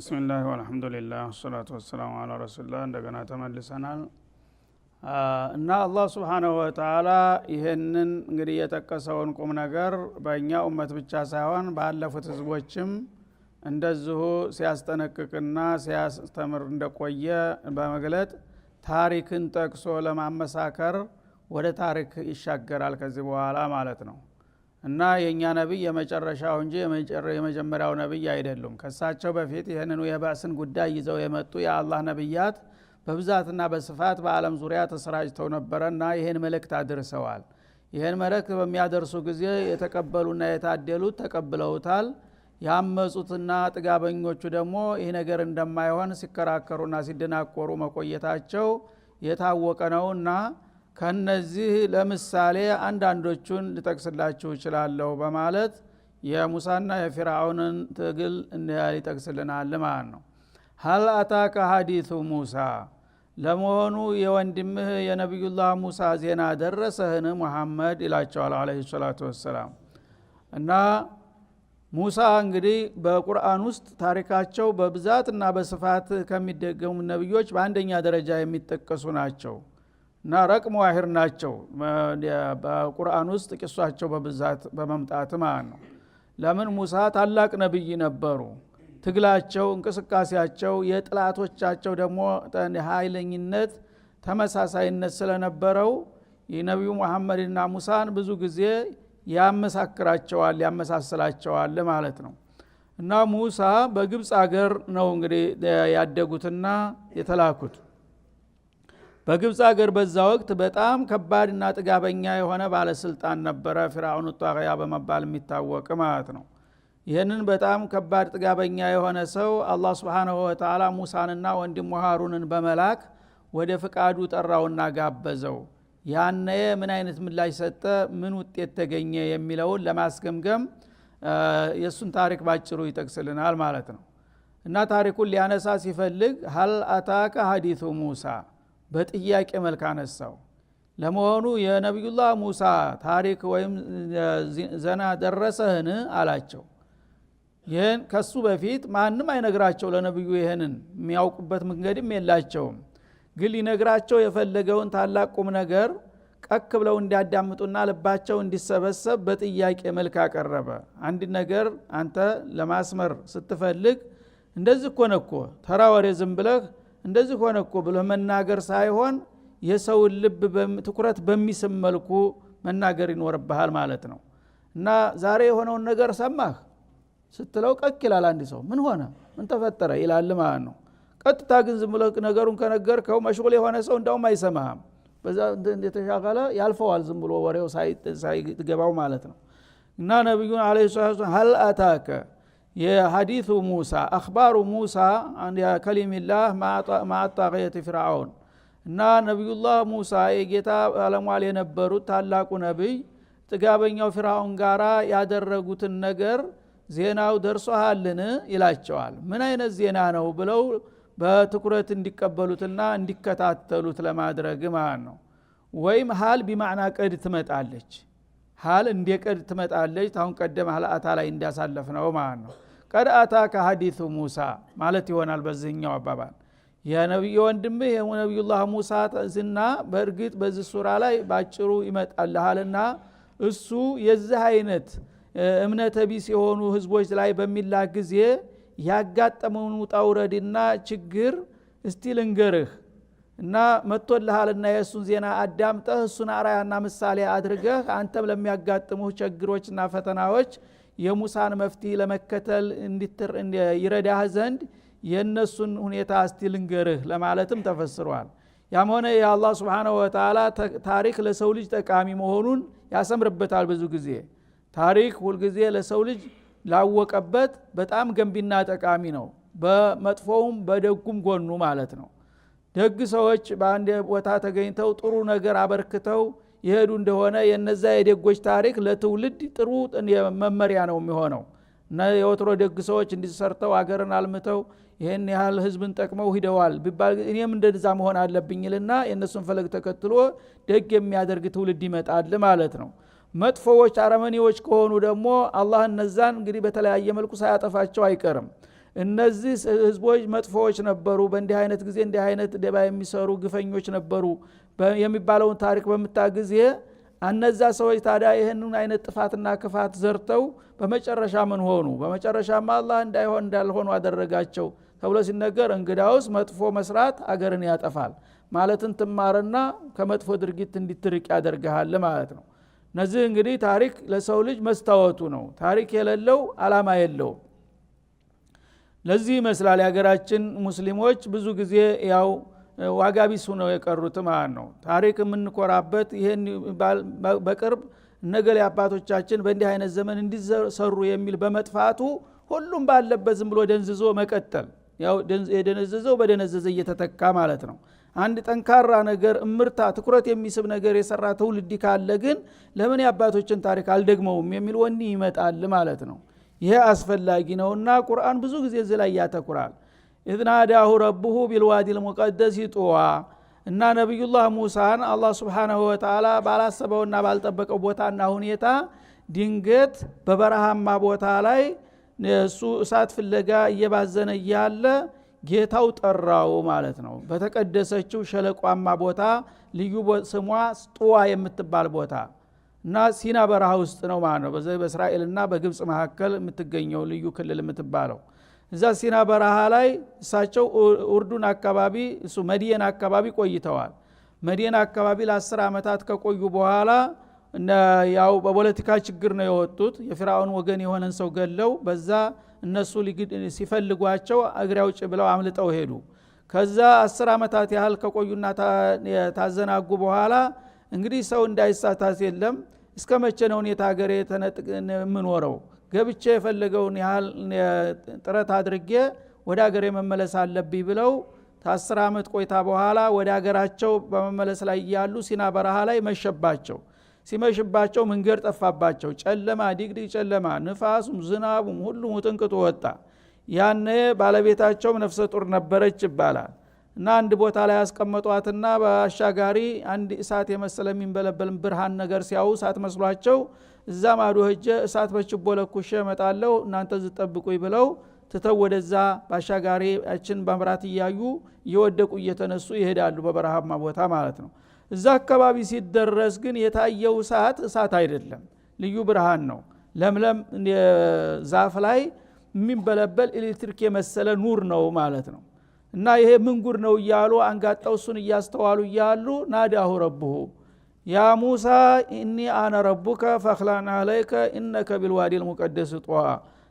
ቢስሚላህ ወልሐምዱሊላህ ወሰላቱ ወሰላሙ ዐላ ረሱሊላህ እንደገና ተመልሰናል እና አላህ Subhanahu Wa Ta'ala ይሄንን እንግዲህ የጠቀሰውን ቁም ነገር በእኛ ኡመት ብቻ ሳይሆን ባለፉት ህዝቦችም እንደዚሁ ሲያስጠነቅቅና ሲያስተምር እንደቆየ በመግለጥ ታሪክን ጠቅሶ ለማመሳከር ወደ ታሪክ ይሻገራል ከዚህ በኋላ ማለት ነው እና የኛ ነብይ የመጨረሻው እንጂ የመጀመሪያው ነብይ አይደሉም ከሳቸው በፊት ይሄንን የባስን ጉዳይ ይዘው የመጡ የአላህ ነብያት በብዛትና በስፋት በአለም ዙሪያ ተሰራጭተው ነበርና ይሄን መልእክት አድርሰዋል ይሄን መልእክት በሚያደርሱ ጊዜ የተቀበሉና የታደሉት ተቀብለውታል ያመጹትና ጥጋበኞቹ ደግሞ ይሄ ነገር እንደማይሆን ሲከራከሩና ሲደናቆሩ መቆየታቸው የታወቀ ነውና ከነዚህ ለምሳሌ አንዳንዶቹን ልጠቅስላችሁ ይችላልው በማለት የሙሳና የፊርዓውንን ትግል ሊጠቅስልናል ማለት ነው هل اتاك حديث موسى ለመሆኑ የወንድምህ የነብዩላህ ሙሳ ዜና ደረሰህን መሐመድ ኢላቸዋል አለይሂ ሰላቱ ወሰለም እና ሙሳ እንግዲህ በቁርአን ውስጥ ታሪካቸው በብዛትና በስፋት ከሚደገሙ ነብዮች በአንደኛ ደረጃ የሚጠቀሱ ናቸው እና ረቅም ዋሂር ናቸው በቁርአን ውስጥ ቂሷቸው በብዛት በመምጣት ማለት ነው ለምን ሙሳ ታላቅ ነብይ ነበሩ ትግላቸው እንቅስቃሴያቸው የጥላቶቻቸው ደግሞ ኃይለኝነት ተመሳሳይነት ስለነበረው የነብዩ መሐመድና ሙሳን ብዙ ጊዜ ያመሳክራቸዋል ያመሳስላቸዋል ማለት ነው እና ሙሳ በግብጽ ሀገር ነው እንግዲህ ያደጉትና የተላኩት በግብጽ ሀገር በዛ ወቅት በጣም ከባድና ጥጋበኛ የሆነ ባለስልጣን ነበረ ፊርዓውን ጧቂያ በመባል የሚታወቅ ማለት ነው ይሄንን በጣም ከባድ ጥጋበኛ የሆነ ሰው አላህ Subhanahu Wa Ta'ala ሙሳንና ወንድሙ ሃሩንን በመላክ ወደ ፍቃዱ ጠራውና ጋበዘው ያነ ምን አይነት ምላሽ ሰጠ ምን ውጤት ተገኘ የሚለውን ለማስገምገም የሱን ታሪክ ባጭሩ ይጠቅስልናል ማለት ነው እና ታሪኩን ሊያነሳ ሲፈልግ هل اتاك حديث موسى በጥያቄ መልክ አነሳው ለመሆኑ የነብዩላህ ሙሳ ታሪክ ወይም ዘና ደረሰህን አላቸው ይሄን ከሱ በፊት ማንም አይነግራቸው ለነብዩ ይሄንን የሚያውቁበት መንገድም የላቸውም ግን ሊነግራቸው የፈለገውን ታላቅ ቁም ነገር ቀክ ብለው እንዲያዳምጡና ልባቸው እንዲሰበሰብ በጥያቄ መልክ አቀረበ አንድ ነገር አንተ ለማስመር ስትፈልግ እንደዚህ ኮነኮ ተራወሬ ዝም ብለህ እንደዚህ ኮነኮ ብለህ መናገር ሳይሆን የሰው ልብ ትኩረት በሚስብ መልኩ መናገር ይኖርብሃል ማለት ነው እና ዛሬ የሆነውን ነገር ሰማህ ስትለው ቀክ ይላል አንድ ሰው ምን ሆነ ምን ተፈጠረ ይላል ማለት ነው ቀጥታ ግን ዝም ብለህ ነገሩን ከነገርከው መሽጉል የሆነ ሰው እንደውም አይሰማህም በዛ እንደተሻገለ ያልፈዋል ዝም ብሎ ወሬው ሳይገባው ማለት ነው እና ነብዩ አለይሂ ሰላቱ هل اتاك የሐዲሱ ሙሳ አخبار ሙሳ عن كلام الله مع طاغية فرعون እና ነብዩላህ ሙሳ የጌታ ዓለማል የነበሩት ታላቁ ነብይ ጥጋበኛው ፍርዓውን ጋራ ያደረጉትን ነገር ዜናው ደርሶሃልን ይላቸዋል ምን አይነት ዜና ነው ብለው በትኩረት እንዲቀበሉትና እንዲከታተሉት ለማድረግ ማለት ነው ወይም ሃል በማዕና ቀድ ትመጣለች ሃል እንደ ቀድ ትመጣለች ታውን ቀደም ሐላአታ ላይ እንዳሳለፍነው ማለት ነው ቀድ አታከ ሐዲሱ ሙሳ ማለት ይሆናል በዚህኛው አባባል የነብዩ ወንድምህ የነብዩላህ ሙሳ ዝና በእርግጥ በዚህ ሱራ ላይ ባጭሩ ይመጣልሃልና እሱ የዚህ አይነት እምነተ ቢስ የሆኑ ህዝቦች ላይ በሚላክ ጊዜ ያጋጠመውን ውጣውረድና ችግር እስቲ ልንገርህ እና መጥቶልሃልና የሱን ዜና አዳምጠህ እሱን አራያና ምሳሌ አድርገህ አንተም ለሚያጋጥሙህ ችግሮችና ፈተናዎች የሙሳን መፍትሄ ለመከተል ይረዳህ ዘንድ የነሱን ሁኔታ እስቲ ልንገርህ ለማለትም ተፈስሯል ያም ሆነ የአላህ Subhanahu Wa Ta'ala ታሪክ ለሰው ልጅ ጠቃሚ መሆኑን ያሰምርበታል ብዙ ጊዜ ታሪክ ሁሉ ጊዜ ለሰው ልጅ ላወቀበት በጣም ገንቢና ጠቃሚ ነው በመጥፎውም በደጉም ጎኑ ማለት ነው ደግ ሰዎች በአንድ ቦታ ተገኝተው ጥሩ ነገር አበርክተው ይሄዱ እንደሆነ የነዛ የደጎች ታሪክ ለትውልድ ጥሩ መመሪያ ነው የሚሆነው እና የወትሮ ደግ ሰዎች እንዲሰርተው አገርን አልምተው ይሄን ያህል ህዝብን ጠቅመው ሂደዋል ቢባል እኔም እንደዛ መሆን አለብኝልና የነሱን ፈለግ ተከትሎ ደግ የሚያደርግ ትውልድ ይመጣል ማለት ነው መጥፎዎች አረመኔዎች ከሆኑ ደግሞ አላህ እነዛን እንግዲህ በተለያየ መልኩ ሳያጠፋቸው አይቀርም እነዚህ ህዝቦች መጥፎዎች ነበሩ በእንዲህ አይነት ጊዜ እንዲህ አይነት ደባ የሚሰሩ ግፈኞች ነበሩ የሚባለውን ታሪክ በመታገዝ እነዛ ሰዎች ታዲያ ይሄንን አይነት ጥፋትና ክፋት ዘርተው በመጨረሻ ምን ሆኑ በመጨረሻማ አላህ እንዳልሆኑ አደረጋቸው ተብሎ ሲነገር እንግዳውስ መጥፎ መስራት አገርን ያጠፋል ማለትን ትማርና ከመጥፎ ድርጊት እንድትርቅ ያደርጋል ማለት ነው። እነዚህ እንግዲህ ታሪክ ለሰው ልጅ መስታወቱ ነው። ታሪክ የሌለው አላማ የለው። ለዚህ ይመስላል የሀገራችን ሙስሊሞች ብዙ ጊዜ ያው ዋጋ ቢስ ሆነው የቀሩት ማለት ነው። ታሪክ የምንኮራበት ይሄን በቅርብ ነገሌ አባቶቻችን በእንዲህ አይነት ዘመን እንዲሰሩ የሚል በመጥፋቱ ሁሉም ባለበት ዝም ብሎ ደንዝዞ መቀጠል ያው የደነዘዘው በደነዘዘ እየተተካ ማለት ነው። አንድ ጠንካራ ነገር እምርታ ትኩረት የሚስብ ነገር የሰራ ትውልድ ካለ ግን ለምን የአባቶችን ታሪክ አልደግመውም የሚል ወኔ ይመጣል ማለት ነው። ይሄ አስፈላጊ ነውና ቁርአን ብዙ ጊዜ እዚህ ላይ ያተኩራል። ኢዝናዳሁ ረቡሁ ቢልዋዲል ሙቀደስ ጡዋ እና ነብዩላህ ሙሳን አላህ Subhanahu Wa Ta'ala ባላሰበውና ባልጠበቀው ቦታና ሁኔታ ድንገት በበረሃማ ቦታ ላይ እሱ እሳት ፍለጋ እየባዘነ ያለ ጌታው ጠራው ማለት ነው። በተቀደሰችው ሸለቋማ ቦታ ልዩ ስሟ ጡዋ የምትባል ቦታ እና ሲና በረሃ ውስጥ ነው ማለት ነው። በእስራኤልና በግብጽ መካከል የምትገኘው ልዩ ክልል የምትባለው እዛ ሲና በረሃ ላይ እሳቸው ኡርዱን አካባቢ እሱ መዲና አካባቢ ቆይተዋል። መዲና አካባቢ ለ10 አመታት ከቆዩ በኋላ ያው በፖለቲካ ችግር ነው የወጡት። የፍራውን ወገን የሆነን ሰው ገለው በዛ እነሱ ሲፈልጓቸው እግሪያውጭ ብለው አምልጠው ሄዱ። ከዛ 10 አመታት ያህል ከቆዩና ታዘናጉ በኋላ እንግዲህ ሰው እንዳይሳታስ የለም እስከመቼ ነው እኔ ታገሬ ተነጥቅን ምንወረው ገብቼ የፈለገውን ያህል ጥረት አድርጌ ወደ ሀገሬ መመለስ አለብኝ ብለው ከ10 አመት ቆይታ በኋላ ወደ ሀገራቸው በመመለስ ላይ ያሉ ሲና በረሃ ላይ መሸባቸው። ሲመሽባቸው መንገድ ጠፋባቸው። ጨለማ ዲግዲ ጨለማ ንፋሱም ዝናቡም ሁሉም ውጥንቅጡ ወጣ። ያኔ ባለቤታቸው ነፍሰ ጡር ነበረች ይባላል እና አንድ ቦታ ላይ ያስቀመጧትና በአሻጋሪ አንድ እሳት የመሰለ የሚንበለበል ብርሃን ነገር ሲያዩ እሳት መስሏቸው እዛ ማዶ ሄጄ እሳት በችቦ ለኩሼ እመጣለሁ እናንተ ዝጠብቁኝ ብለው ትተው ወደዛ በአሻጋሪ አችን በመብራት እያዩ እየወደቁ እየተነሱ ይሄዳሉ በበረሃማ ቦታ ማለት ነው። እዛ አካባቢ ሲደረስ ግን የታየው እሳት አይደለም፣ ልዩ ብርሃን ነው። ለምለም ዛፍ ላይ የሚንበለበል ኤሌክትሪክ የመሰለ ኑር ነው ማለት ነው። እና ይሄ ምን ጉድ ነው እያሉ አንጋጣው እሱን እያስተዋሉ እያሉ ናዳሁ ረቡሁ ያ ሙሳ ኢኒ አነ ረቡከ ፈኽላን አለይከ ኢነከ ቢልዋዲል ሙቀደስ ጡዋ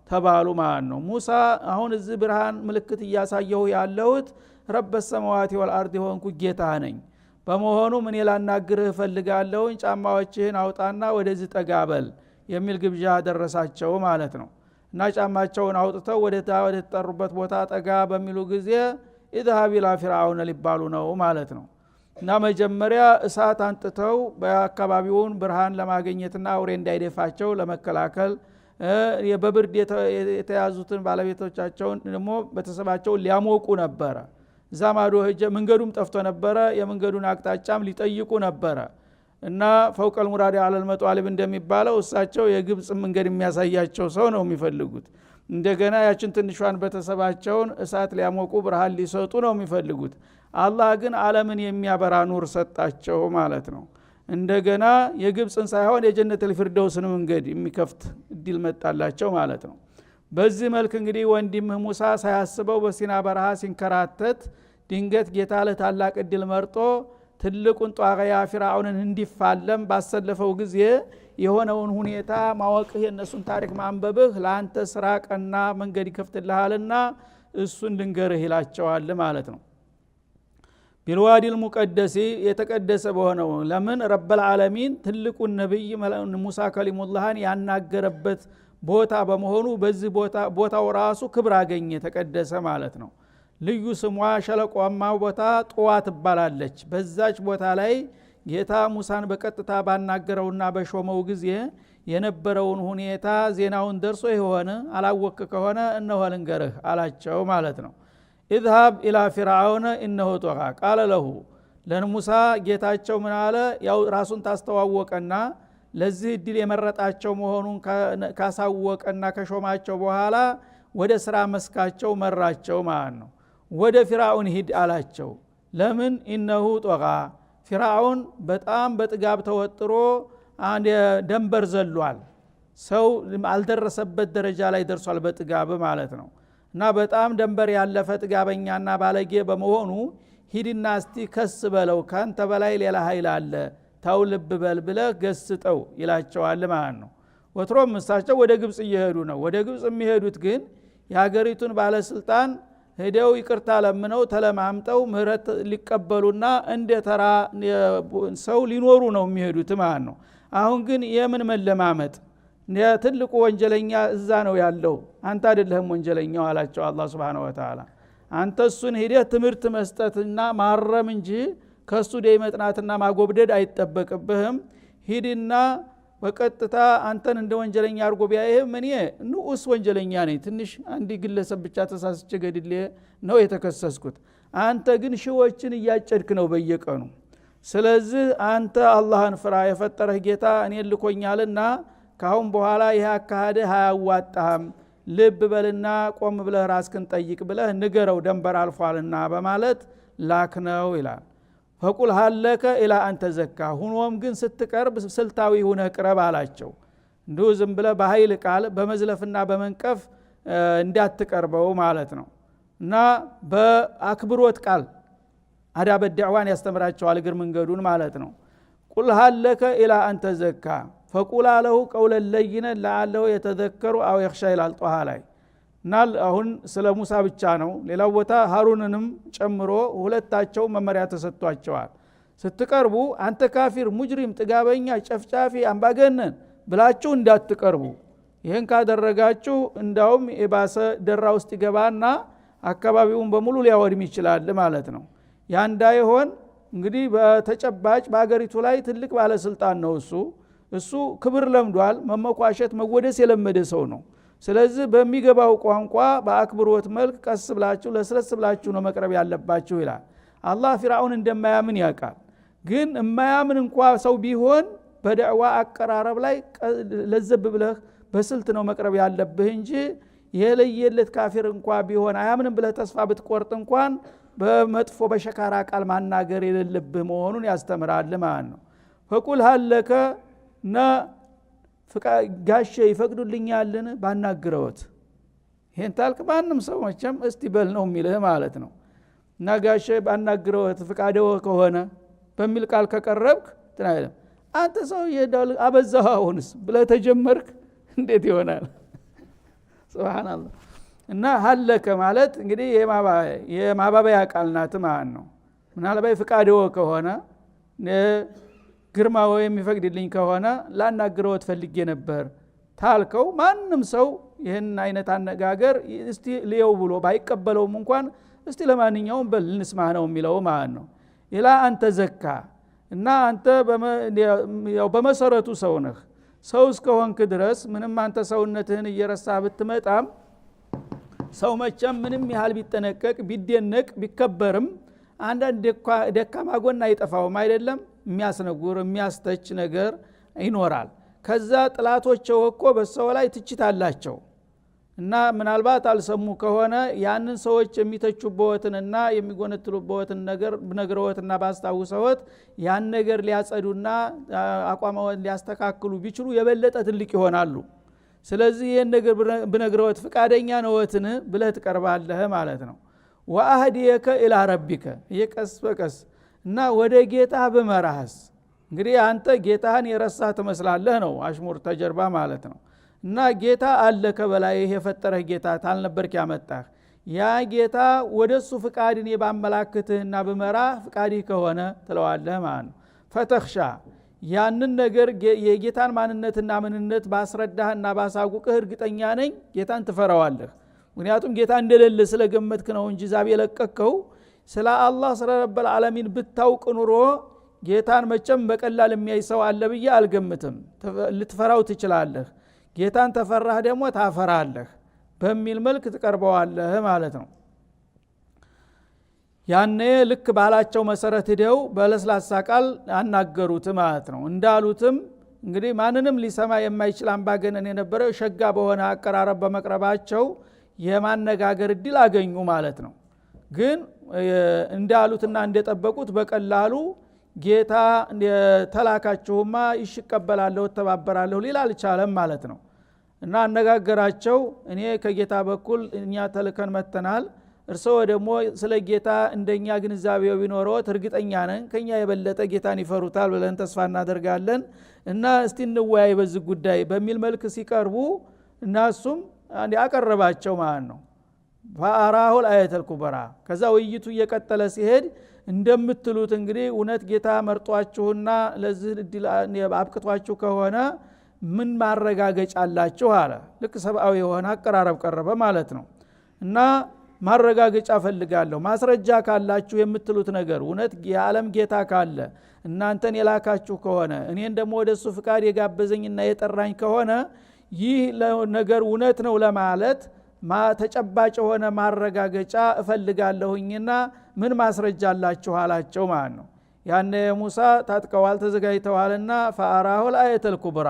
ተባሉ ማለት ነው። ሙሳ አሁን እዚህ ብርሃን ምልክት እያሳየሁ ያለሁት ረበ ሰማዋቲ ወልአርድ ሆንኩ ጌታ ነኝ። በመሆኑ ምን ላናግርህ ፈልጋለሁ ጫማዎችህን አውጣና ወደዚህ ጠጋበል የሚል ግብዣ ደረሳቸው ማለት ነው። እና ጫማቸውን አውጥተው ወደ ተጠሩበት ቦታ ጠጋ በሚሉ ጊዜ ኢዝሃብ ኢላ ፊርዓውን ሊባሉ ነው ማለት ነው። እና መጀመሪያ እሳት አንጥተው በአካባቢውን ብርሃን ለማግኘትና አውሬ እንዳይደፋቸው ለመከላከል በብርድ የተያዙትን ባለቤቶቻቸውን ደግሞ ቤተሰባቸውን ሊያሞቁ ነበረ። እዛ ማዶ ሄጀ መንገዱም ጠፍቶ ነበረ። የመንገዱን አቅጣጫም ሊጠይቁ ነበረ እና ፈውቀል ሙራዲ አለል መጧሊብ እንደሚባለው እሳቸው የግብጽ መንገድ የሚያሳያቸው ሰው ነው የሚፈልጉት። እንደገና ያችን ትንሿን ቤተሰባቸውን እሳት ሊያሞቁ ብርሃን ሊሰጡ ነው የሚፈልጉት። አላህ ግን ዓለምን የሚያበራ ኑር ሰጣቸው ማለት ነው። እንደገና የግብጽን ሳይሆን የጀነተል ፊርደውስን መንገድ የሚከፍት እድል መጣላቸው ማለት ነው። በዚህ መልክ እንግዲህ ወንድም ሙሳ ሳያስበው በሲና በረሃ ሲንከራተት ድንገት ጌታ ለታላቅ እድል መርጦ ትልቁን ጧቂያ ፊርዓውንን እንዲፋለም ባሰለፈው ጊዜ የሆነውን ሁኔታ ማወቅህ የነሱን ታሪክ ማንበብህ ለአንተ ስራ ቀና መንገድ ይከፍትልሃልና እሱን ልንገርህ ይላቸዋል ማለት ነው። ቢልዋዲል ሙቀደስ የተቀደሰ በሆነው ለምን ረበል ዓለሚን ትልቁን ነብይ ሙሳ ከሊሙላህን ያናገረበት ቦታ በመሆኑ በዚህ ቦታው ራሱ ክብር አገኘ ተቀደሰ ማለት ነው። ልዩ ስሟ ሸለቋማ ቦታ ጡዋ ትባላለች። በዛች ቦታ ላይ ጌታ ሙሳን በቀጥታ ባናገረውና በሾመው ጊዜ የነበረውን ሁኔታ ዜናውን ደርሶ ይሆን አላወቅ ከሆነ እነሆ ልንገርህ አላቸው ማለት ነው። اذهب الى فرعون انه طغى قال له ለሙሳ ጌታቸው ምን አለ? ያው ራሱን ታስተዋወቀና ለዚህ ድል የመረጣቸው መሆኑን ካሳወቀና ከሾማቸው በኋላ ወደ ስራ መስካቸው መራቸው ማለት ነው። ወደ ፊርዓውን ሂድ አላቸው። ለምን ኢነሁ ጦጋ ፊርዓውን በጣም በጥጋብ ተወጥሮ አንድ ደንበር ዘሏል። ሰው አልደረሰበት ደረጃ ላይ ደርሷል በጥጋብ ማለት ነው። እና በጣም ደንበር ያለፈ ጥጋበኛና ባለጌ በመሆኑ ሂድና እስቲ ከስ በለው ካንተ በላይ ሌላ ኃይል አለ ታው ልብ በል ብለህ ገስጠው ይላቸዋል ማለት ነው። ወትሮም እሳቸው ወደ ግብጽ እየሄዱ ነው። ወደ ግብጽ የሚሄዱት ግን የሀገሪቱን ባለስልጣን ሄደው ይቅርታ ለምነው ተለማምጠው ምህረት ሊቀበሉና እንደ ተራ ሰው ሊኖሩ ነው የሚሄዱት ማለት ነው። አሁን ግን የምን መለማመጥ ትልቁ ወንጀለኛ እዛ ነው ያለው አንተ አይደለህም ወንጀለኛው አላቸው አላህ Subhanahu Wa Ta'ala። አንተ እሱን ሄደህ ትምህርት መስጠትና ማረም እንጂ ከሱ ደይ መጥናትና ማጎብደድ አይጠበቅብህም። ሂድና በቀጥታ አንተን እንደ ወንጀለኛ አርጎ ቢያየህ እኔ ንዑስ ወንጀለኛ ነኝ ትንሽ አንድ ግለሰብ ብቻ ተሳስቼ ገድሌ ነው የተከሰስኩት፣ አንተ ግን ሺዎችን እያጨድክ ነው በየቀኑ። ስለዚህ አንተ አላህን ፍራ የፈጠረህ ጌታ እኔ ልኮኛልና ካሁን በኋላ ይሄ አካሄደ አያዋጣህም፣ ልብ በልና ቆም ብለህ ራስክን ጠይቅ ብለህ ንገረው ደንበር አልፏልና በማለት ላክነው ይላል። ፈቁል ሀለከ ኢላ አንተ ዘካ ሁኖም ግን ስትቀርብ ስልታዊ ሆነ ቅረብ አላቸው። እንዲሁ ዝም ብለህ በኃይል ቃል በመዝለፍና በመንቀፍ እንዳትቀርበው ማለት ነው። እና በአክብሮት ቃል አዳበ ዳዕዋን ያስተምራቸዋል እግር መንገዱን ማለት ነው። ቁል ሀለከ ኢላ አንተ ዘካ ፈቁላ ለሁ ቀውለን ለይነ ለዓለሁ የተዘከሩ አው የኽሻ ይላል ጧሃ ላይ። እና አሁን ስለ ሙሳ ብቻ ነው። ሌላው ቦታ ሃሩንንም ጨምሮ ሁለታቸው መመሪያ ተሰጥቷቸዋል። ስትቀርቡ አንተ ካፊር ሙጅሪም ጥጋበኛ ጨፍጫፊ አምባገነን ብላችሁ እንዳትቀርቡ። ይሄን ካደረጋችሁ እንዳውም የባሰ ደራ ውስጥ ይገባና አካባቢውን በሙሉ ሊያወድም ይችላል ማለት ነው። ያ እንዳይሆን እንግዲህ በተጨባጭ በአገሪቱ ላይ ትልቅ ባለስልጣን ነው እሱ ክብር ለምዷል። መመቋሸት መወደስ የለመደ ሰው ነው። ስለዚህ በሚገባው ቋንቋ በአክብሮት መልክ ቀስ ብላችሁ ለስለስ ብላችሁ ነው መቅረብ ያለባችሁ ይላል። አላህ ፊርዓውን እንደማያምን ያውቃል። ግን የማያምን እንኳን ሰው ቢሆን በዳዕዋ አቀራረብ ላይ ለዘብ ብለህ በስልት ነው መቅረብ ያለብህ እንጂ የለየለት ካፊር እንኳን ቢሆን አያምንም ብለህ ተስፋ ብትቆርጥ እንኳን በመጥፎ በሸካራ ቃል ማናገር የሌለብህ መሆኑን ያስተምራል ማለት ነው። ፈቁል ሀለከ ና ጋሼ ይፈቅዱልኛልን ባናግረውት። ይሄን ታልክ ማንም ሰው መቼም እስቲ በል ነው የሚልህ ማለት ነው። እና ጋሼ ባናግረውት ፍቃደው ከሆነ በሚል ቃል ከቀረብክ ትናይለም አንተ ሰው ይሄዳል አበዛው አሁንስ ብለህ ተጀመርክ እንዴት ይሆናል? ሱብሃንአላህ። እና ሀለከ ማለት እንግዲህ የማባበያ ቃል ናት ማለት ነው። ምናልባት ፍቃደው ከሆነ ግርማው የሚፈቅድልኝ ከሆነ ላናግረውት ፈልጌ ነበር ታልከው ማንም ሰው ይሄን አይነት አነጋገር እስቲ ሊየው ብሎ ባይቀበለውም እንኳን እስቲ ለማንኛውም በል እንስማህ ነው የሚለው ማለት ነው። ኢላ አንተ ዘካ እና አንተ በመሰረቱ ሰው ነህ። ሰው እስከሆንክ ድረስ ምንም አንተ ሰውነትህን እየረሳ ብትመጣም ሰው መቼም ምንም ያህል ቢጠነቀቅ ቢደነቅ ቢከበርም አንዳንድ ደካማ ጎን አይጠፋውም አይደለም። የሚያስነጉር የሚያስተች ነገር ይኖራል። ከዛ ጥላቶች እኮ በሰው ላይ ትችት አላቸው እና ምናልባት አልሰሙ ከሆነ ያንን ሰዎች የሚተቹበትና የሚጎነትሉበትን ነገር ብነግረውትና ባስታውሰውት ያን ነገር ሊያጸዱና አቋማውን ሊያስተካክሉ ቢችሉ የበለጠ ትልቅ ይሆናሉ። ስለዚህ ይሄን ነገር ብነግረውት ፍቃደኛ ነውትን ብለህ ትቀርባለህ ማለት ነው። ወአህዲየከ ኢላ ረቢከ ይቀስ በቀስ እና ወደ ጌታ በመራህስ እንግዲህ አንተ ጌታህን የረሳህ ትመስላለህ ነው አሽሙር ተጀርባ ማለት ነው። እና ጌታ አለ ከበላይ የፈጠረህ ጌታ ታልነበርክ ያመጣህ ያ ጌታ ወደሱ ፍቃድን የባመላክትህና በመራህ ፍቃድህ ከሆነ ትለዋለህ ማለት ነው። ፈተኽሻ ያንን ነገር የጌታን ማንነትና ምንነት ባስረዳህና ባሳውቅህ እርግጠኛ ነኝ ጌታን ትፈራዋለህ። ምክንያቱም ጌታ እንደሌለ ስለገመትክ ነው እንጂ ዛብ የለቀቀው ስለ አላህ ስለ ረብል ዓለሚን ብታውቅ ኑሮ ጌታን መቼም በቀላል የሚያይ ሰው አለ ብዬ አልገምትም። ልትፈራው ትችላለህ። ጌታን ተፈራህ ደግሞ ታፈራለህ በሚል መልክ ትቀርበዋለህ ማለት ነው። ያኔ ልክ ባላቸው መሰረት ሄደው በለስላሳ ቃል አናገሩት ማለት ነው። እንዳሉትም እንግዲህ ማንንም ሊሰማ የማይችል አምባገነን የነበረው ሸጋ በሆነ አቀራረብ በመቅረባቸው የማነጋገር እድል አገኙ ማለት ነው። ግን እንዳሉትና እንደጠበቁት በቀላሉ ጌታ ተላካችሁማ ይሽቀበላለሁ ተባበራለሁ ሊል አልቻለም ማለት ነው። እና አነጋገራቸው እኔ ከጌታ በኩል እኛ ተልከን መተናል፣ እርስዎ ደግሞ ስለ ጌታ እንደኛ ግንዛቤው ቢኖርዎት እርግጠኛ ነን ከኛ የበለጠ ጌታን ይፈሩታል ብለን ተስፋ እናደርጋለን እና እስቲ እንወያይ በዚህ ጉዳይ በሚል መልክ ሲቀርቡ እናሱም ያቀረባቸው ማለት ነው። ፈአራሁ አየተል ኩበራ። ከዛ ውይይቱ እየቀጠለ ሲሄድ እንደምትሉት እንግዲህ እውነት ጌታ መርጧችሁና ለዚህ እድል አብቅቷችሁ ከሆነ ምን ማረጋገጫ አላችሁ አለ። ልክ ሰብአዊ የሆነ አቀራረብ ቀረበ ማለት ነው። እና ማረጋገጫ ፈልጋለሁ፣ ማስረጃ ካላችሁ የምትሉት ነገር እውነት የዓለም ጌታ ካለ እናንተን የላካችሁ ከሆነ እኔን ደግሞ ወደሱ ፍቃድ የጋበዘኝና የጠራኝ ከሆነ ይህ ነገር እውነት ነው ለማለት ተጨባጭ የሆነ ማረጋገጫ እፈልጋለሁኝና ምን ማስረጃ አላችሁ አላቸው ማለት ነው። ያኔ ሙሳ ታጥቀዋል ተዘጋጅተዋልና ፈአራሁ አየተል ኩብራ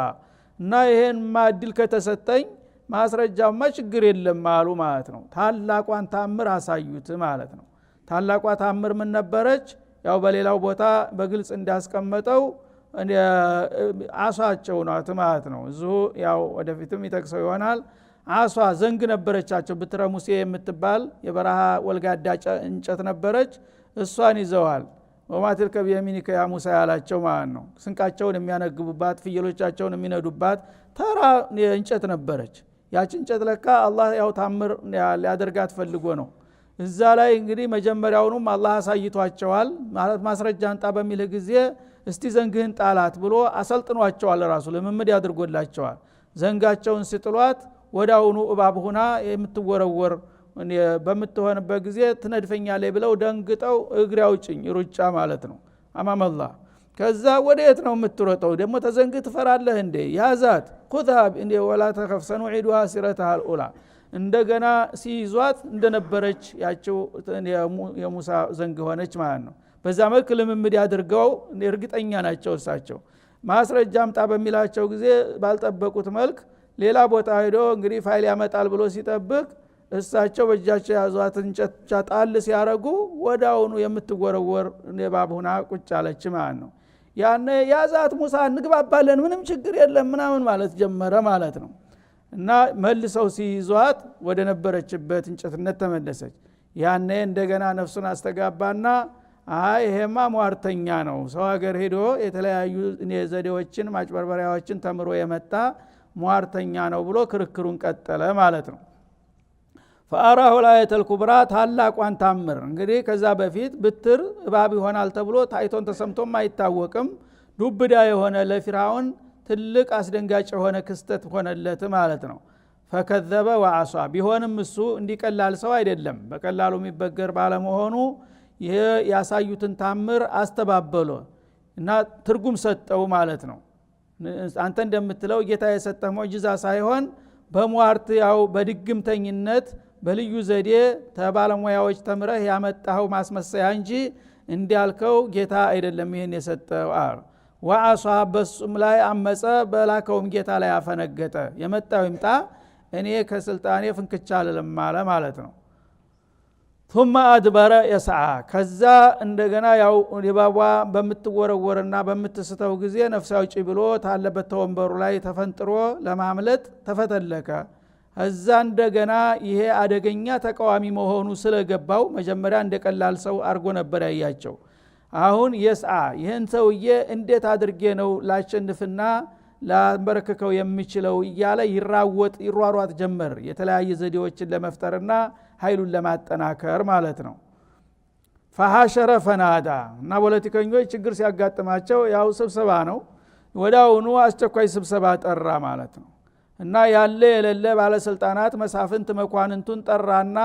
እና ይሄን ማድል ከተሰጠኝ ማስረጃውማ ችግር የለም አሉ ማለት ነው። ታላቋን ታምር አሳዩት ማለት ነው። ታላቋ ታምር ምን ነበረች? ያው በሌላው ቦታ በግልጽ እንዳስቀመጠው አሷቸው ናት ማለት ነው። እዚሁ ያው ወደፊትም ይጠቅሰው ይሆናል። አሷ ዘንግ ነበረቻቸው፣ ብትረ ሙሴ የምትባል የበረሃ ወልጋዳ እንጨት ነበረች። እሷን ይዘዋል። ወማትል ከቢየሚኒከ ያ ሙሳ ያላቸው ማለት ነው። ስንቃቸውን የሚያነግቡባት፣ ፍየሎቻቸውን የሚነዱባት ተራ እንጨት ነበረች። ያች እንጨት ለካ አላህ ያው ታምር ሊያደርጋት ፈልጎ ነው። እዛ ላይ እንግዲህ መጀመሪያውንም አላህ አሳይቷቸዋል ማለት ማስረጃ አንጣ በሚል ጊዜ እስቲ ዘንግህን ጣላት ብሎ አሰልጥኗቸዋል። ራሱ ልምምድ ያድርጎላቸዋል። ዘንጋቸውን ሲጥሏት ወዳውኑ እባብ ሆና የምትወረወር በምትሆንበት ጊዜ ትነድፈኛለች ብለው ደንግጠው እግሬ አውጭኝ ሩጫ ማለት ነው አማመላህ። ከዛ ወዴት ነው የምትሮጠው? ደግሞ ተዘንግ ትፈራለህ እንዴ? ያዛት ኩታብ እንዴ ወላ ተከፍሰኑ ዒዱሃ ሲረተሃ አልኡላ። እንደገና ሲይዟት እንደነበረች ያቸው የሙሳ ዘንግ ሆነች ማለት ነው። በዛ መልክ ልምምድ ያድርገው እርግጠኛ ናቸው እሳቸው። ማስረጃ አምጣ በሚላቸው ጊዜ ባልጠበቁት መልክ ሌላ ቦታ ሄዶ እንግዲህ ፋይል ያመጣል ብሎ ሲጠብቅ እሳቸው በእጃቸው ያዟትን እንጨት ጣል ሲያረጉ ወዳውኑ የምትወረወር እባብ ሆና ቁጭ አለች ማለት ነው። ያኔ ያዛት ሙሳ እንግባባለን ምንም ችግር የለም ምናምን ማለት ጀመረ ማለት ነው። እና መልሰው ሲይዟት ወደ ነበረችበት እንጨትነት ተመለሰች። ያኔ እንደገና ነፍሱን አስተጋባና አይ ይሄማ ሟርተኛ ነው፣ ሰው ሀገር ሄዶ የተለያዩ ዘዴዎችን ማጭበርበሪያዎችን ተምሮ የመጣ ሟርተኛ ነው ብሎ ክርክሩን ቀጠለ ማለት ነው። ፈአራሁ አየተል ኩብራ ታላቋን ታምር እንግዲህ ከዛ በፊት ብትር እባብ ይሆናል ተብሎ ታይቶን ተሰምቶም አይታወቅም። ዱብዳ የሆነ ለፊርዓውን ትልቅ አስደንጋጭ የሆነ ክስተት ሆነለት ማለት ነው። ፈከዘበ ወዐሷ ቢሆንም እሱ እንዲቀላል ሰው አይደለም፣ በቀላሉ የሚበገር ባለመሆኑ ይሄ ያሳዩትን ታምር አስተባበሎ እና ትርጉም ሰጠው ማለት ነው። አንተ እንደምትለው ጌታ የሰጠህ ሙዕጂዛ ሳይሆን በሟርት ያው በድግምተኝነት በልዩ ዘዴ ተባለሙያዎች ተምረህ ያመጣው ማስመሰያ እንጂ እንዲያልከው ጌታ አይደለም ይሄን የሰጠው አለ። ወዐሷ በሱም ላይ አመፀ፣ በላከውም ጌታ ላይ አፈነገጠ። የመጣው ይምጣ እኔ ከስልጣኔ ፍንክቻ አልልም ማለት ነው። ثم አድበረ የስዓ ከዛ እንደገና ያው የባቧ በምትወረወርና በምትስተው ጊዜ ነፍስ አውጪ ብሎ ታለበት ተወንበሩ ላይ ተፈንጥሮ ለማምለጥ ተፈተለከ። እዛ እንደገና ይሄ አደገኛ ተቃዋሚ መሆኑ ስለገባው መጀመሪያ እንደቀላል ሰው አርጎ ነበር ያያቸው። አሁን የስዓ ይህን ሰውዬ እንዴት አድርጌ ነው ላሸንፍና ላንበረከከው የሚችለው እያለ ይሯሯጥ ጀመር፣ የተለያየ ዘዴዎችን ለመፍጠርና ኃይሉን ለማጠናከር ማለት ነው። ፈሐሸረ ፈናዳ እና ፖለቲከኞች ችግር ሲያጋጥማቸው ያው ስብሰባ ነው፣ ወዳውኑ አስቸኳይ ስብሰባ ጠራ ማለት ነው። እና ያለ የሌለ ባለስልጣናት መሳፍንት መኳንንቱን ጠራና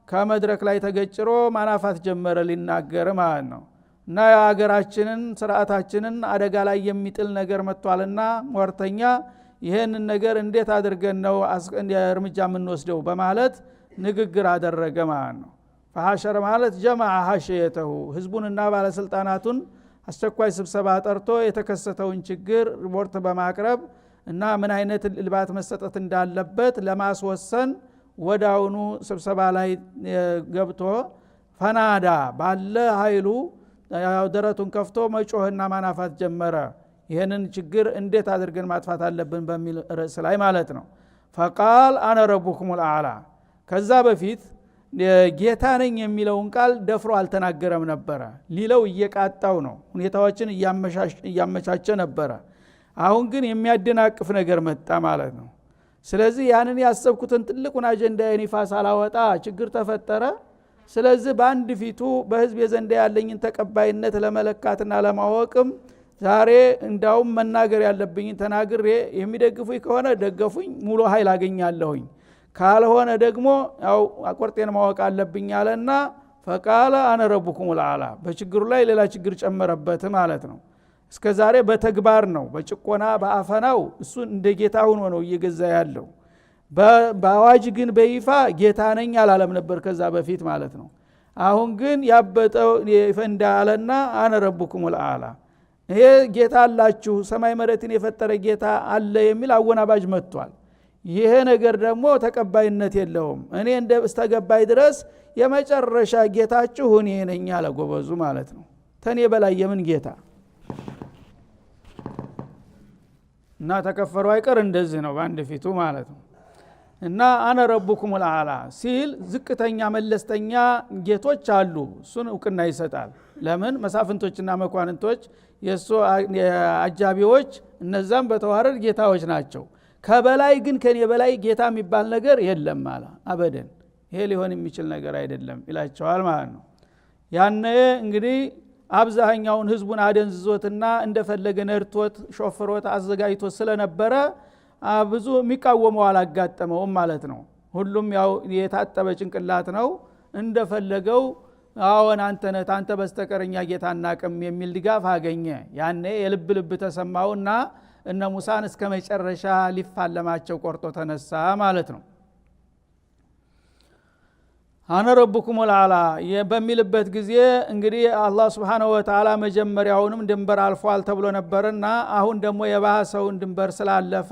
ከመድረክ ላይ ተገጭሮ ማናፋት ጀመረ ሊናገር ማለት ነው። እና የሀገራችንን ስርዓታችንን አደጋ ላይ የሚጥል ነገር መጥቷልና ሟርተኛ ይሄንን ነገር እንዴት አድርገን ነው እርምጃ የምንወስደው በማለት ንግግር አደረገ ማለት ነው። ፈሐሸረ ማለት ጀማዓ ሐሽየተሁ ህዝቡንና ባለስልጣናቱን አስቸኳይ ስብሰባ ጠርቶ የተከሰተውን ችግር ሪፖርት በማቅረብ እና ምን አይነት ልባት መሰጠት እንዳለበት ለማስወሰን ወዳውኑ ስብሰባ ላይ ገብቶ ፈናዳ ባለ ኃይሉ ደረቱን ከፍቶ መጮህና ማናፋት ጀመረ። ይሄንን ችግር እንዴት አድርገን ማጥፋት አለብን በሚል ርዕስ ላይ ማለት ነው። فقال انا ربكم الاعلى ከዛ በፊት ጌታ ነኝ የሚለውን ቃል ደፍሮ አልተናገረም ነበር። ሊለው እየቃጣው ነው፣ ሁኔታዎችን እያመቻቸ ነበር። አሁን ግን የሚያደናቅፍ ነገር መጣ ማለት ነው። ስለዚህ ያንን ያሰብኩትን ትልቁን አጀንዳ የኒፋስ አላወጣ ችግር ተፈጠረ። ስለዚህ በአንድ ፊቱ በህዝብ የዘንዳ ያለኝን ተቀባይነት ለመለካትና ለማወቅም ዛሬ እንዳውም መናገር ያለብኝ ተናግሬ የሚደግፉኝ ከሆነ ደገፉኝ፣ ሙሉ ኃይል አገኛለሁኝ፣ ካልሆነ ደግሞ ያው አቆርጤን ማወቅ አለብኝ አለና فقال انا ربكم الاعلى በችግሩ ላይ ሌላ ችግር ጨመረበት ማለት ነው። እስከ ዛሬ በተግባር ነው በጭቆና በአፈናው እሱ እንደ ጌታ ሆኖ ነው እየገዛ ያለው። በአዋጅ ግን በይፋ ጌታ ነኝ አላለም ነበር ከዛ በፊት ማለት ነው። አሁን ግን ያበጠው ይፈንዳ አለና انا ربكم الاعلى ይሄ ጌታ አላችሁ ሰማይ መሬትን የፈጠረ ጌታ አለ የሚል አወናባጅ መጥቷል። ይሄ ነገር ደግሞ ተቀባይነት የለውም። እኔ እንደስተገባይ ድረስ የመጨረሻ ጌታችሁ እኔ ነኝ አለ ጎበዙ ማለት ነው። ተኔ በላይ የምን ጌታ እና ተከፈሩ አይቀር እንደዚህ ነው በአንድ ፊቱ ማለት ነው። እና انا ربكم الاعلى ሲል ዝቅተኛ መለስተኛ ጌቶች አሉ እሱን እውቅና ይሰጣል። ለምን መሳፍንቶችና መኳንንቶች የሱ አጃቢዎች እነዛም በተዋረድ ጌታዎች ናቸው። ከበላይ ግን ከኔ በላይ ጌታ የሚባል ነገር የለም ማለት አበደን ይሄ ሊሆን የሚችል ነገር አይደለም ይላቸዋል ማለት ነው። ያኔ እንግዲህ አብዛኛውን ህዝቡን አደንዝዞትና እንደፈለገ ነርቶት ሾፍሮት አዘጋጅቶ ስለነበረ ብዙ የሚቃወመው አላጋጠመውም ማለት ነው። ሁሉም ያው የታጠበ ጭንቅላት ነው እንደፈለገው አዎን አንተ ነህ አንተ በስተቀርኛ ጌታ እናቀም የሚል ድጋፍ አገኘ። ያኔ የልብ ልብ ተሰማውና እነ ሙሳን እስከ መጨረሻ ሊፋለማቸው ቆርጦ ተነሳ ማለት ነው። انا ربكم الاعلى በሚልበት ጊዜ እንግዲህ አላህ Subhanahu Wa Ta'ala መጀመሪያውንም ድንበር አልፏል ተብሎ ነበርና አሁን ደግሞ የባሰውን ድንበር ስላለፈ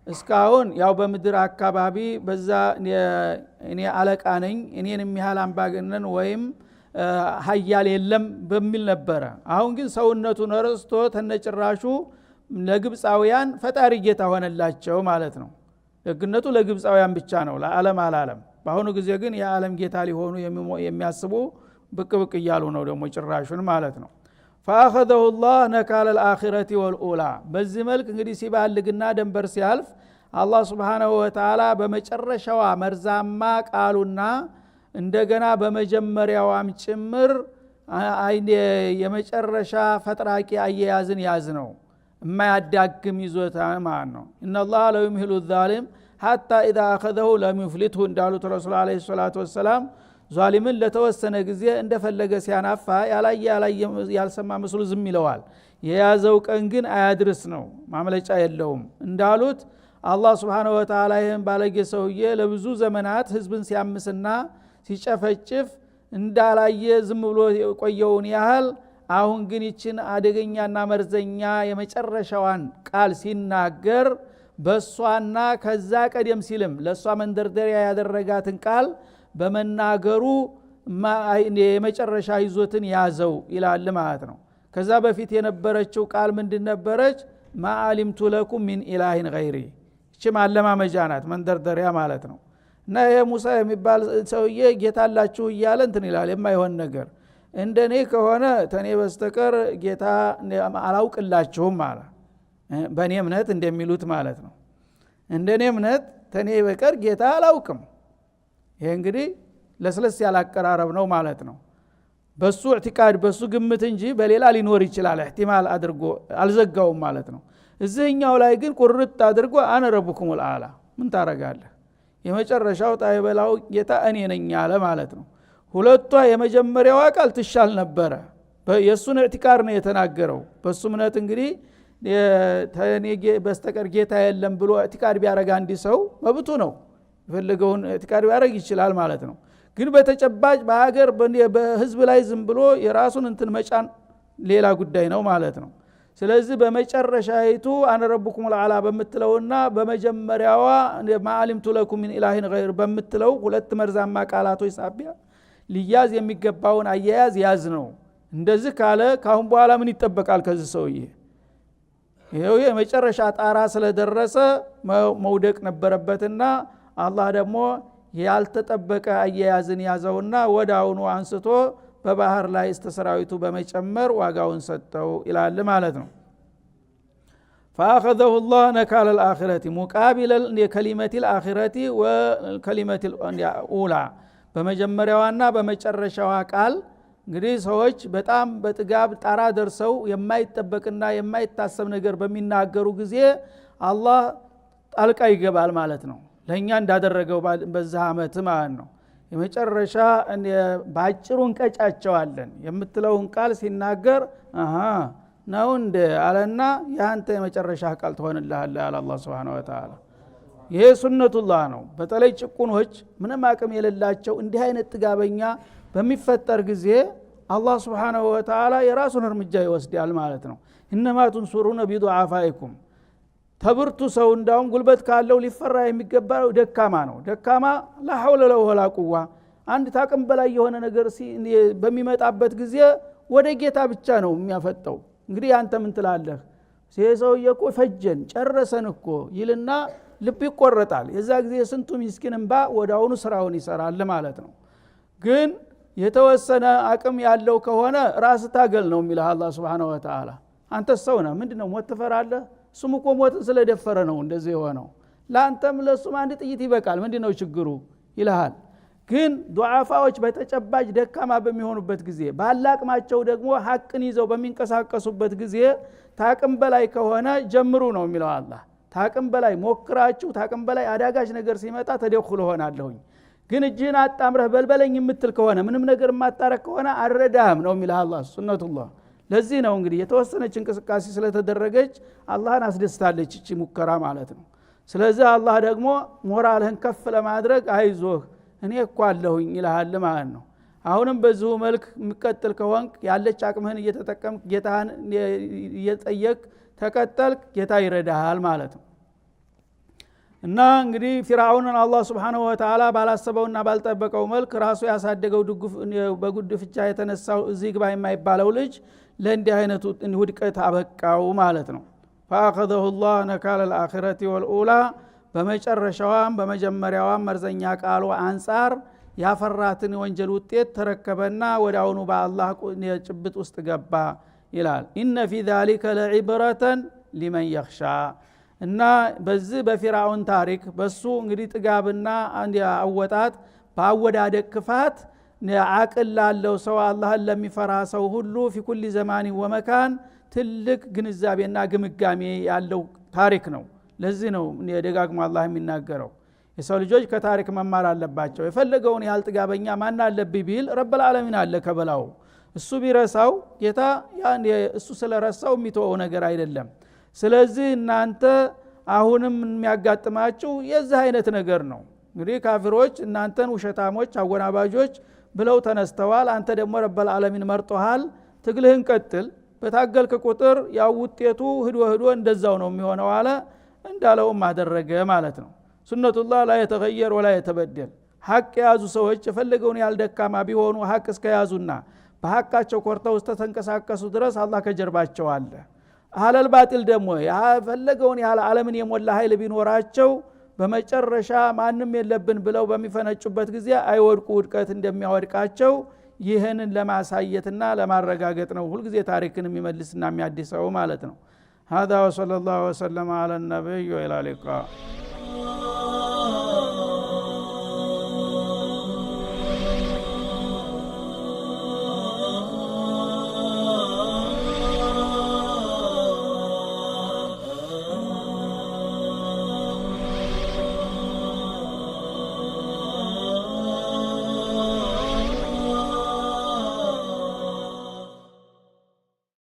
እስካሁን ያው በምድር አካባቢ በዛ እኔ አለቃ ነኝ እኔን የሚያህል አምባገነን ወይም ኃያል የለም በሚል ነበር። አሁን ግን ሰውነቱን ረስቶ ተነጭራሹ ለግብፃውያን ፈጣሪ ጌታ ሆነላቸው ማለት ነው። ደግነቱ ለግብፃውያን ብቻ ነው ለዓለም አላለም። በአሁኑ ጊዜ ግን የዓለም ጌታ ሊሆኑ የሚያስቡ ብቅ ብቅ እያሉ ነው ደግሞ ጭራሹን ማለት ነው። فاخذه الله نكال الاخره والاولى በዚህ መልክ እንግዲህ ሲባልግና ደንበር ሲያልፍ አላህ Subhanahu Wa Ta'ala በመጨረሻዋ መርዛማ ቃሉና እንደገና በመጀመሪያዋም ጭምር የመጨረሻ ፈጥራቂ አያያዝን ያዝ ነው የማያዳግም ይዞታ ማለት ነው። ان الله لا يمهل الظالم حتى اذا اخذه لم يفلته እንዳሉት ረሱል አለይሂ ሰላቱ ወሰለም ዛሊምን ለተወሰነ ጊዜ እንደፈለገ ሲያናፋ ያልሰማ መስሎ ዝም ይለዋል። የያዘው ቀን ግን አያድርስ ነው ማምለጫ የለውም እንዳሉት አላህ Subhanahu Wa Ta'ala ይሄን ባለጌ ሰውዬ ለብዙ ዘመናት ህዝብን ሲያምስና ሲጨፈጭፍ እንዳላየ ዝም ብሎ ቆየውን ያህል አሁን ግን ይችን አደገኛና መርዘኛ የመጨረሻዋን ቃል ሲናገር በሷና ከዛ ቀደም ሲልም ለሷ መንደርደሪያ ያደረጋትን ቃል በመናገሩ የመጨረሻ ይዞትን ያዘው ይላል ማለት ነው። ከዛ በፊት የነበረችው ቃል ምንድን ነበረች? ማአሊምቱ ለኩም ሚን ኢላሂን ገይሪ እቺ ማለማመጃ ናት መንደርደሪያ ማለት ነው። እና ይሄ ሙሳ የሚባል ሰውዬ ጌታ አላችሁ እያለ እንትን ይላል የማይሆን ነገር እንደኔ ከሆነ ተኔ በስተቀር ጌታ አላውቅላችሁም ማለት በእኔ እምነት እንደሚሉት ማለት ነው። እንደኔ እምነት ተኔ በቀር ጌታ አላውቅም። ይሄ እንግዲህ ለስለስ ያላቀራረብ ነው ማለት ነው። በሱ ኢዕቲቃድ በሱ ግምት እንጂ በሌላ ሊኖር ይችላል ኢህቲማል አድርጎ አልዘጋውም ማለት ነው። እዚህኛው ላይ ግን ቁርጥ አድርጎ አነ ረብኩም الአላ ምን ታረጋለህ የመጨረሻው ጣይበላው ጌታ እኔ ነኝ አለ ማለት ነው። ሁለቷ የመጀመሪያዋ ቃል ትሻል ነበር። የሱን ኢዕቲቃድ ነው የተናገረው። በሱ እምነት እንግዲህ ተኔ በስተቀር ጌታ የለም ብሎ ኢዕቲቃድ ቢያረጋ አንዲ ሰው መብቱ ነው የፈለገውን ኢዕቲቃድ ቢያረግ ይችላል ማለት ነው። ግን በተጨባጭ በሀገር በህዝብ ላይ ዝም ብሎ የራሱን እንትን መጫን ሌላ ጉዳይ ነው ማለት ነው። ስለዚህ በመጨረሻይቱ አነ ረብኩም العلا በመትለውና በመጀመሪያዋ ማዓሊምቱ ለኩም ሚን ኢላሂን ገይር በመትለው ሁለት መርዛማ ቃላቶች ሳቢያ ሊያዝ የሚገባውን አያያዝ ያዝ ነው። እንደዚህ ካለ ካሁን በኋላ ምን ይጠበቃል ከዚህ ሰውዬ? ይሄው የመጨረሻ ጣራ ስለደረሰ መውደቅ ነበረበትና አላህ ደግሞ ያልተጠበቀ አያያዝን ያዘውና ወዳውኑ አንስቶ በባህር ላይ እስተሰራዊቱ በመጨመር ዋጋውን ሰጠው ይላል ማለት ነው። فاخذه الله نكال الاخره مقابل لكلمه الاخره وكلمه الاولى በመጀመሪያዋና በመጨረሻዋ ቃል እንግዲህ ሰዎች በጣም በጥጋብ ጣራ ደርሰው የማይጠበቅና የማይታሰብ ነገር በሚናገሩ ጊዜ አላህ ጣልቃ ይገባል ማለት ነው። ለኛ እንዳደረገው በዛ አመት ማለት ነው። የመጨረሻ ባጭሩ እንቀጫቸዋለን የምትለውን ቃል ሲናገር ነው እንደ አለና ያንተ የመጨረሻ ቃል ትሆንልሃል አለ አላህ Subhanahu Wa Ta'ala። ይሄ ሱነቱላህ ነው። በተለይ ጭቁኖች ምንም አቅም የሌላቸው እንዲህ አይነት ጥጋበኛ በሚፈጠር ጊዜ አላህ Subhanahu Wa Ta'ala የራሱን እርምጃ ይወስዳል ማለት ነው። ኢነማ ተንሱሩነ ቢዱዓፋኢኩም ተብርቱ ሰው እንዳውም ጉልበት ካለው ሊፈራ የሚገባው ደካማ ነው። ደካማ ላ ሐውለ ለሁ ወላ ቁዋ አንድ ታቅም በላይ የሆነ ነገር በሚመጣበት ጊዜ ወደ ጌታ ብቻ ነው የሚያፈጠው። እንግዲህ አንተ ምን ትላለህ? ሰውዬ እኮ ፈጀን ጨረሰን እኮ ይልና ልብ ይቆረጣል። የዛ ጊዜ ስንቱ ምስኪን እንባ ወዳውኑ ስራውን ይሰራል ማለት ነው። ግን የተወሰነ አቅም ያለው ከሆነ ራስ ታገል ነው የሚለው አላህ Subhanahu Wa Ta'ala። አንተ ሰው ነህ ምንድነው ሞት ትፈራለህ? እሱም እኮ ሞትን ስለደፈረ ነው እንደዚህ የሆነው። ላንተም ለሱም አንድ ጥይት ይበቃል ምንድነው ችግሩ ይልሃል። ግን ዱዓፋዎች በተጨባጭ ደካማ በሚሆኑበት ጊዜ ባላቅማቸው ደግሞ ሐቅን ይዘው በሚንቀሳቀሱበት ጊዜ ታቅም በላይ ከሆነ ጀምሩ ነው የሚለው አላህ። ታቅም በላይ ሞክራችሁ ታቅም በላይ አዳጋች ነገር ሲመጣ ተደኩል ሆናለሁኝ። ግን እጅህን አጣምረህ በልበለኝ የምትል ከሆነ ምንም ነገር የማታረክ ከሆነ አልረዳህም ነው የሚለው አላህ ሱነቱላህ። ለዚህ ነው እንግዲህ የተወሰነች እንቅስቃሴ ስለተደረገች አላህን አስደስታለች እቺ ሙከራ ማለት ነው። ስለዚህ አላህ ደግሞ ሞራልህን ከፍ ለማድረግ አይዞህ እኔ እኮ አለሁኝ ይልሃል ማለት ነው። አሁንም በዚሁ መልክ የሚቀጥል ከሆንክ ያለች አቅምህን እየተጠቀምክ ጌታህን እየጠየቅ ተቀጠልክ ጌታ ይረዳሃል ማለት ነው። እና እንግዲህ ፊርዓውንን አላህ Subhanahu Wa Ta'ala ባላሰበውና ባልጠበቀው መልክ ራሱ ያሳደገው በጉድፍቻ የተነሳው እዚህ ግባ የማይባለው ልጅ ለእንዲህ አይነቱ ውድቀት አበቃው ማለት ነው። فاخذه الله نكال الاخره والاولى በመጨረሻዋም በመጀመሪያዋም መርዘኛ ቃሉ አንፃር ያፈራትን ወንጀል ውጤት ተረከበና ወዳውኑ በአላህ ጭብጥ ውስጥ ገባ ይላል። ኢነ ፊ ذلك لعبرة لمن يخشى እና በዚህ በፊርዓውን ታሪክ በሱ እንግዲህ ጥጋብና አንድ አወጣት ባወዳደቅ ክፋት አቅል ላለው ሰው አላህን ለሚፈራ ሰው ሁሉ في كل زمان ومكان ትልቅ ግንዛቤና ግምጋሜ ያለው ታሪክ ነው። ለዚህ ነው የደጋግሞ አላህ የሚናገረው የሰው ልጆች ከታሪክ መማር አለባቸው። የፈለገውን ያህል ጥጋበኛ ማን አለብኝ ቢል ረብል ዓለሚን አለ ከበላው። እሱ ቢረሳው ጌታ እሱ ስለረሳው የሚተወው ነገር አይደለም። ስለዚህ እናንተ አሁንም የሚያጋጥማችሁ የዚህ አይነት ነገር ነው። እንግዲህ ካፊሮች እናንተን ውሸታሞች አወናባጆች ብለው ተነስተዋል። አንተ ደግሞ ረብል ዓለሚን መርጦሃል። ትግልህን ቀጥል። በታገልክ ቁጥር ያው ውጤቱ ህዶ እንደዛው ነው የሚሆነው አለ። እንዳለውም አደረገ ማለት ነው። ሱነቱላህ ላ የተገየር ወላ የተበደል። ሐቅ የያዙ ሰዎች የፈለገውን ያልደካማ ቢሆኑ ሐቅ እስከያዙና በሐቃቸው ኮርተው ተንቀሳቀሱ ድረስ አላህ ከጀርባቸው አለ። አህለል ባጢል ደግሞ የፈለገውን ያህል ዓለምን የሞላ ኃይል ቢኖራቸው በመጨረሻ ማንም የለብን ብለው በሚፈነጩበት ጊዜ አይወድቁ ውድቀት እንደሚያወድቃቸው ይህንን ለማሳየትና ለማረጋገጥ ነው ሁልጊዜ ታሪክን የሚመልስና የሚያድሰው ማለት ነው። هذا وصلى الله وسلم على النبي وإلى اللقاء.